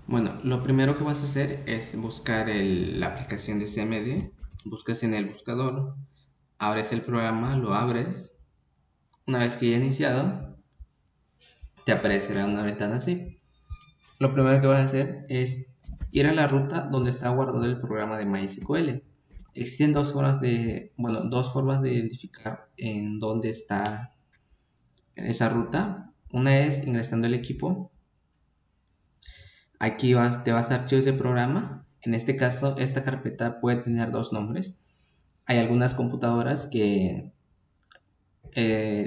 Bueno, lo primero que vas a hacer es buscar la aplicación de CMD. Buscas en el buscador, abres el programa, lo abres. Una vez que ya iniciado, te aparecerá una ventana así. Lo primero que vas a hacer es ir a la ruta donde está guardado el programa de MySQL. Existen dos formas de identificar en dónde está esa ruta. Una es ingresando el equipo. Aquí te vas a archivos de programa. En este caso, esta carpeta puede tener dos nombres. Hay algunas computadoras que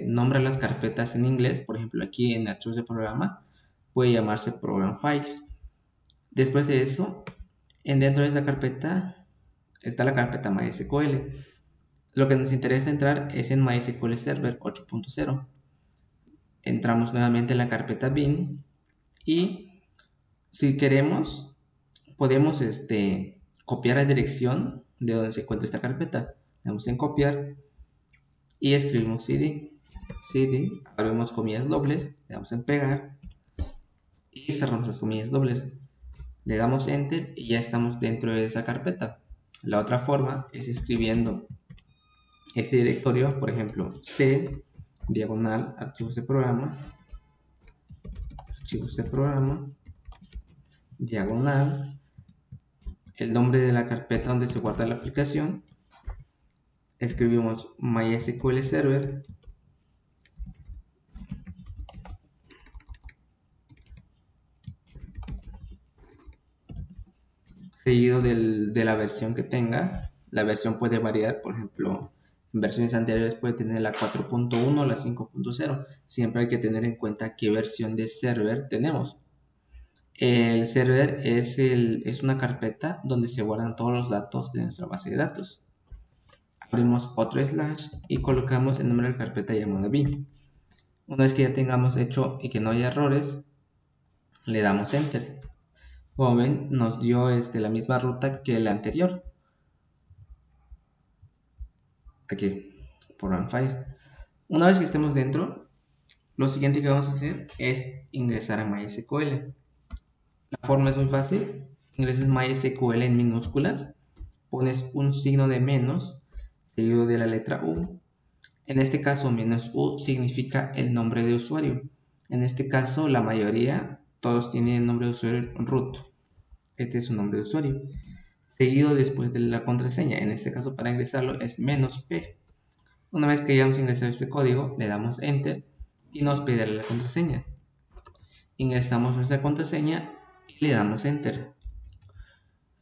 nombran las carpetas en inglés. Por ejemplo, aquí en archivos de programa puede llamarse Program Files. Después de eso, dentro de esta carpeta está la carpeta MySQL. Lo que nos interesa entrar es en MySQL Server 8.0. Entramos nuevamente en la carpeta bin y si queremos podemos copiar la dirección de donde se encuentra esta carpeta. Le damos en copiar y escribimos cd, abrimos comillas dobles, le damos en pegar y cerramos las comillas dobles. Le damos enter y ya estamos dentro de esa carpeta. La otra forma es escribiendo ese directorio, por ejemplo, c diagonal archivos de programa, diagonal el nombre de la carpeta donde se guarda la aplicación. Escribimos MySQL Server seguido de la versión que tenga. La versión puede variar, por ejemplo, en versiones anteriores puede tener la 4.1 o la 5.0. Siempre hay que tener en cuenta qué versión de server tenemos. El server es una carpeta donde se guardan todos los datos de nuestra base de datos. Abrimos otro slash y colocamos el nombre de la carpeta llamada bin. Una vez que ya tengamos hecho y que no haya errores, le damos enter. Como ven, nos dio la misma ruta que la anterior. Aquí, Program Files. Una vez que estemos dentro, lo siguiente que vamos a hacer es ingresar a MySQL. La forma es muy fácil. Ingresas MySQL en minúsculas, pones un signo de menos seguido de la letra U. En este caso, menos U significa el nombre de usuario. En este caso, la mayoría, todos tienen el nombre de usuario root. Este es su nombre de usuario. Seguido después de la contraseña. En este caso, para ingresarlo es "-p". Una vez que hayamos ingresado este código, le damos enter y nos pedirá la contraseña. Ingresamos nuestra contraseña y le damos enter.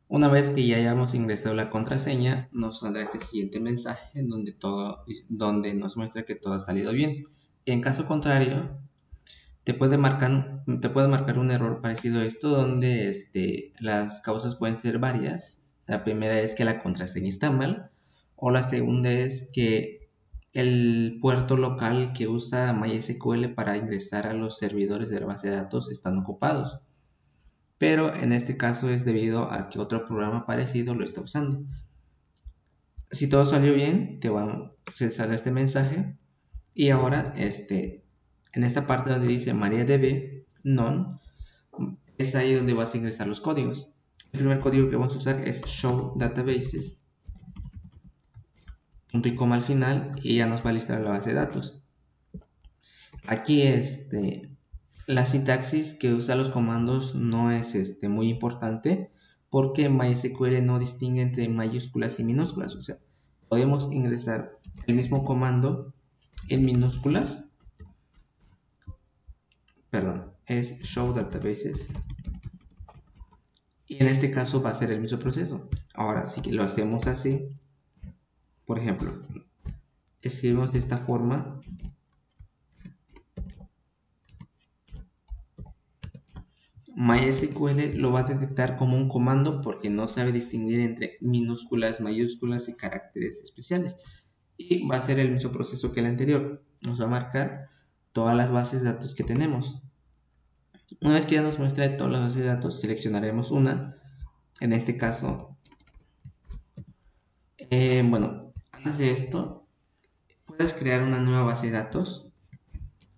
Una vez que ya hayamos ingresado la contraseña, nos saldrá este siguiente mensaje en donde nos muestra que todo ha salido bien. En caso contrario, te puede marcar un error parecido a esto, donde las causas pueden ser varias. La primera es que la contraseña está mal, o la segunda es que el puerto local que usa MySQL para ingresar a los servidores de la base de datos están ocupados. Pero en este caso es debido a que otro programa parecido lo está usando. Si todo salió bien, se sale este mensaje. Y ahora, en esta parte donde dice MariaDB None, es ahí donde vas a ingresar los códigos. El primer código que vamos a usar es show databases, punto y coma al final, y ya nos va a listar la base de datos. Aquí la sintaxis que usa los comandos no es muy importante, porque MySQL no distingue entre mayúsculas y minúsculas. O sea, podemos ingresar el mismo comando en minúsculas. Perdón, es show databases. Y en este caso va a ser el mismo proceso. Ahora, si lo hacemos así, por ejemplo, escribimos de esta forma. MySQL lo va a detectar como un comando porque no sabe distinguir entre minúsculas, mayúsculas y caracteres especiales. Y va a ser el mismo proceso que el anterior. Nos va a marcar todas las bases de datos que tenemos. Una vez que ya nos muestre todas las bases de datos, seleccionaremos una. En este caso, bueno, antes de esto, puedes crear una nueva base de datos.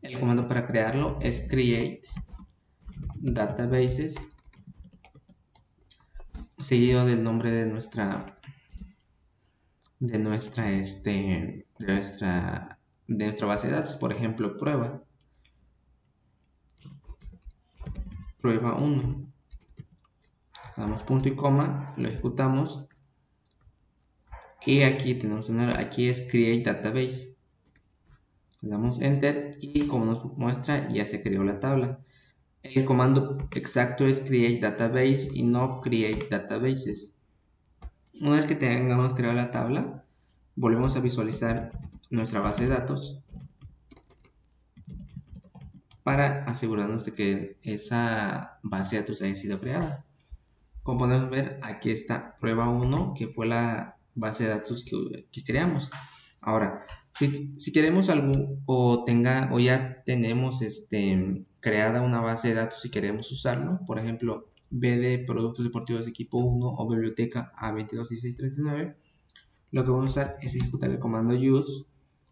El comando para crearlo es create databases seguido del nombre de nuestra base de datos. Por ejemplo, prueba 1. Damos punto y coma, lo ejecutamos y aquí tenemos aquí es create database. Le damos enter y como nos muestra ya se creó la tabla. El comando exacto es create database y no create databases. Una vez que tengamos creado la tabla, volvemos a visualizar nuestra base de datos para asegurarnos de que esa base de datos haya sido creada. Como podemos ver, aquí está prueba 1, que fue la base de datos que creamos. Ahora, si queremos algo o ya tenemos creada una base de datos y queremos usarlo, por ejemplo, BD Productos Deportivos Equipo 1 o Biblioteca A221639, lo que vamos a usar es ejecutar el comando use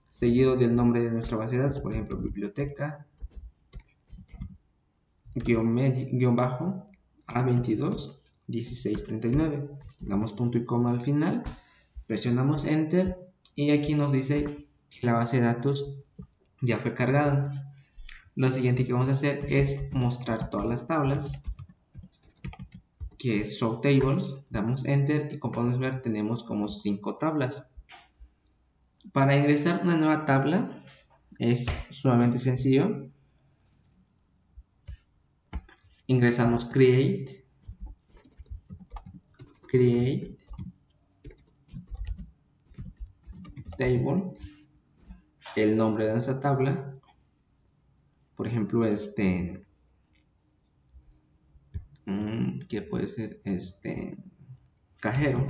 seguido del nombre de nuestra base de datos, por ejemplo, biblioteca A221639. Damos punto y coma al final, presionamos enter y aquí nos dice que la base de datos ya fue cargada. Lo siguiente que vamos a hacer es mostrar todas las tablas, que es show tables. Damos enter y como podemos ver tenemos como 5 tablas. Para ingresar una nueva tabla es sumamente sencillo. Ingresamos create table, el nombre de nuestra tabla, por ejemplo que puede ser cajero,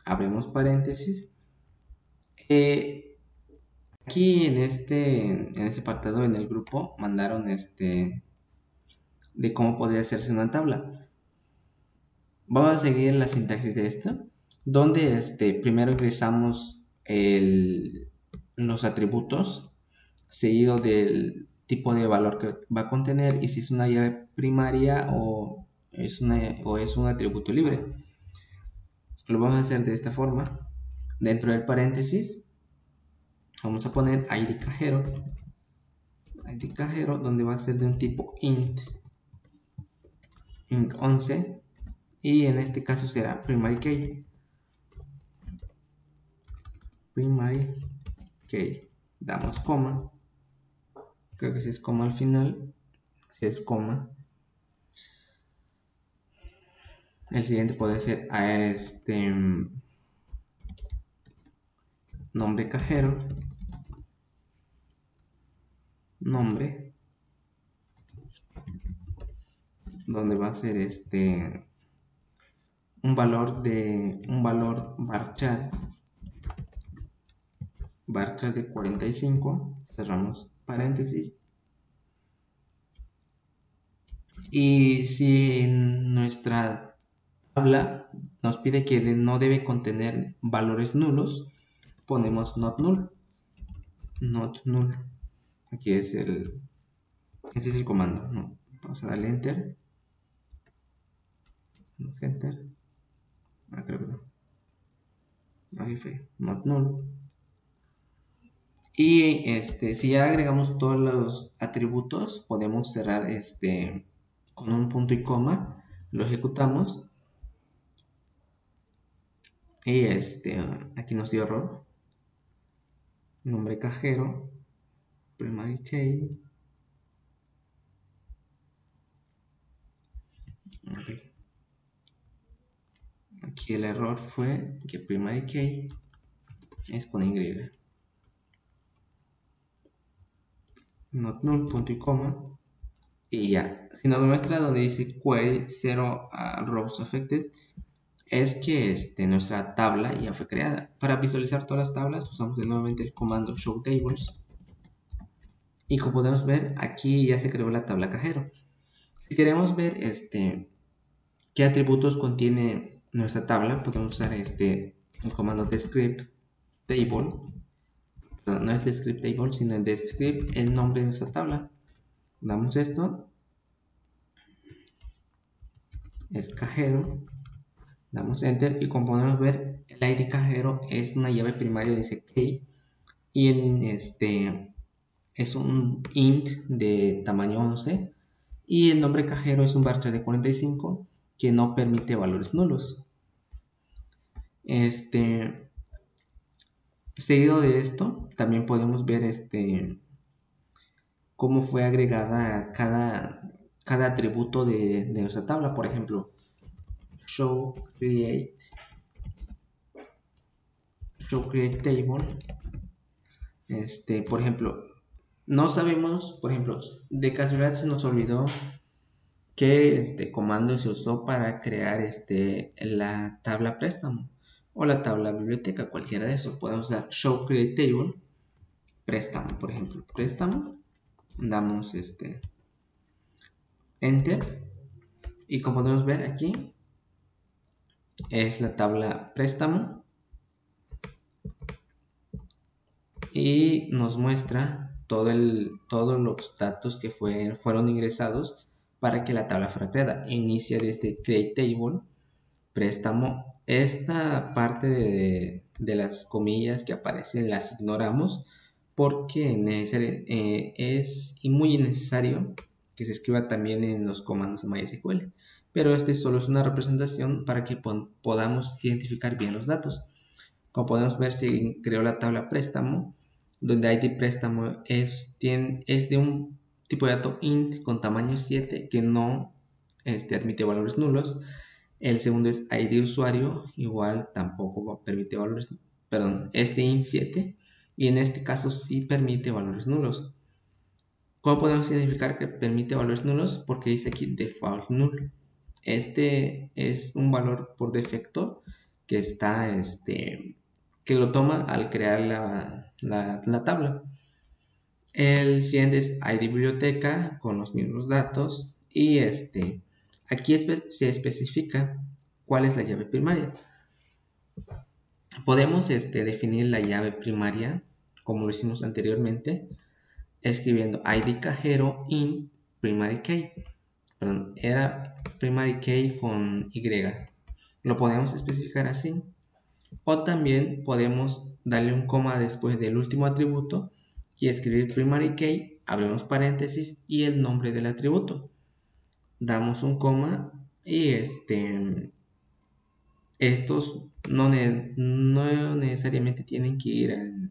abrimos paréntesis. Aquí en este apartado, en el grupo, mandaron de cómo podría hacerse una tabla. Vamos a seguir la sintaxis de esto, donde primero ingresamos los atributos, seguido del tipo de valor que va a contener y si es una llave primaria o es un atributo libre. Lo vamos a hacer de esta forma. Dentro del paréntesis vamos a poner ID cajero, donde va a ser de un tipo int 11 y en este caso será primary key. Damos coma, creo que si es coma al final, si es coma. El siguiente puede ser nombre cajero, nombre, donde va a ser un valor varchar de 45, cerramos paréntesis. Y si nuestra tabla nos pide que no debe contener valores nulos, ponemos not null. Aquí es este es el comando, ¿no? Vamos a darle enter. Creo que no. Ahí fue, not null. Y si ya agregamos todos los atributos, podemos cerrar con un punto y coma, lo ejecutamos y aquí nos dio error. Nombre cajero, primary key. Okay. Aquí el error fue que primary key es con Y. Not null, punto y coma. Y ya. Si nos muestra donde dice query 0 rows affected, es que nuestra tabla ya fue creada. Para visualizar todas las tablas usamos nuevamente el comando show tables. Y como podemos ver, aquí ya se creó la tabla cajero. Si queremos ver qué atributos contiene nuestra tabla, podemos usar el comando descript table. No es descript table, sino el descript el nombre de nuestra tabla. Damos esto. Es cajero. Damos enter y como podemos ver el ID cajero es una llave primaria, dice key, y es un int de tamaño 11 y el nombre cajero es un var de 45 que no permite valores nulos. Seguido de esto también podemos ver cómo fue agregada cada atributo de nuestra tabla. Por ejemplo, show create table. Por ejemplo, no sabemos, por ejemplo, de casualidad se nos olvidó qué comando se usó para crear la tabla préstamo o la tabla biblioteca, cualquiera de esos. Podemos dar show create table préstamo, por ejemplo, préstamo, damos enter y como podemos ver aquí es la tabla préstamo y nos muestra todos los datos que fueron ingresados para que la tabla fuera creada. Inicia desde create table, préstamo. Esta parte de las comillas que aparecen las ignoramos porque es muy innecesario que se escriba también en los comandos de MySQL, pero solo es una representación para que podamos identificar bien los datos. Como podemos ver, se creó la tabla préstamo, donde ID préstamo es de un tipo de dato int con tamaño 7 que no admite valores nulos. El segundo es ID usuario, igual tampoco permite valores, perdón, int 7, y en este caso sí permite valores nulos. ¿Cómo podemos identificar que permite valores nulos? Porque dice aquí default null. Este es un valor por defecto que está que lo toma al crear la tabla. El siguiente es ID biblioteca con los mismos datos y aquí se especifica cuál es la llave primaria. Podemos definir la llave primaria como lo hicimos anteriormente escribiendo ID cajero in primary key. Perdón, era primary key con Y. Lo podemos especificar así. O también podemos darle un coma después del último atributo y escribir primary key, abrimos paréntesis y el nombre del atributo. Damos un coma y estos no necesariamente tienen que ir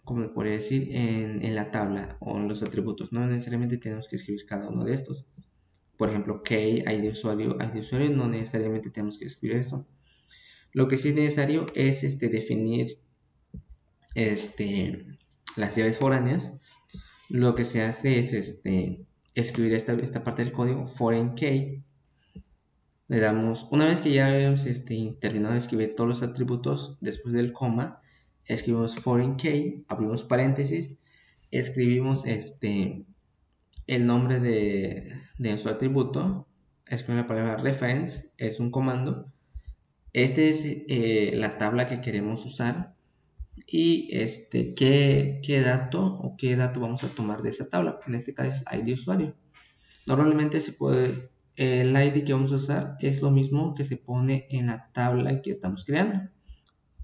como podría decir, en la tabla o en los atributos. No necesariamente tenemos que escribir cada uno de estos. Por ejemplo, key, ID usuario, no necesariamente tenemos que escribir eso. Lo que sí es necesario es definir las llaves foráneas. Lo que se hace es escribir esta parte del código foreign key. Le damos, una vez que ya habíamos terminado de escribir todos los atributos, después del coma, escribimos foreign key, abrimos paréntesis, escribimos el nombre de nuestro atributo, escribimos la palabra reference, es un comando. Es la tabla que queremos usar y qué dato vamos a tomar de esa tabla. En este caso es ID usuario. Normalmente el ID que vamos a usar es lo mismo que se pone en la tabla que estamos creando.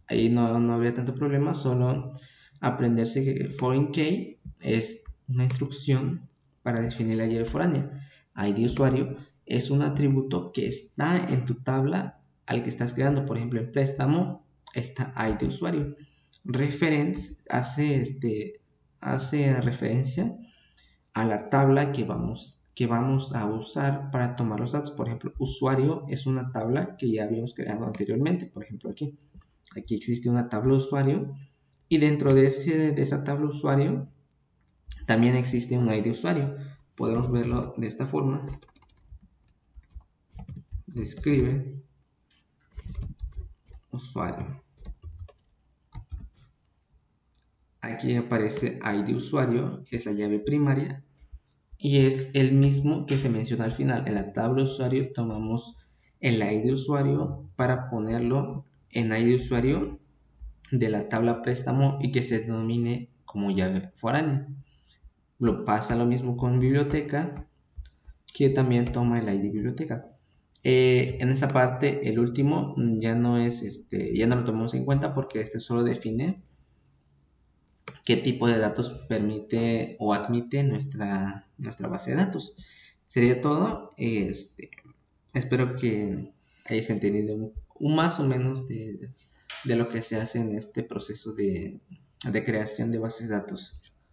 Ahí no habría tanto problema, solo aprenderse que foreign key es una instrucción para definir la llave foránea. ID usuario es un atributo que está en tu tabla al que estás creando. Por ejemplo, en préstamo está ID usuario. Reference hace referencia a la tabla que vamos a usar para tomar los datos. Por ejemplo, usuario es una tabla que ya habíamos creado anteriormente. Por ejemplo, aquí existe una tabla usuario y dentro de esa tabla usuario también existe un ID usuario. Podemos verlo de esta forma. Describe usuario. Aquí aparece ID usuario, que es la llave primaria, y es el mismo que se menciona al final. En la tabla usuario tomamos el ID usuario para ponerlo en ID usuario de la tabla préstamo y que se denomine como llave foránea. Pasa lo mismo con biblioteca, que también toma el ID biblioteca. En esa parte, el último ya no es ya no lo tomamos en cuenta porque este solo define qué tipo de datos permite o admite nuestra base de datos. Sería todo. Espero que hayas entendido un más o menos de lo que se hace en este proceso de creación de bases de datos.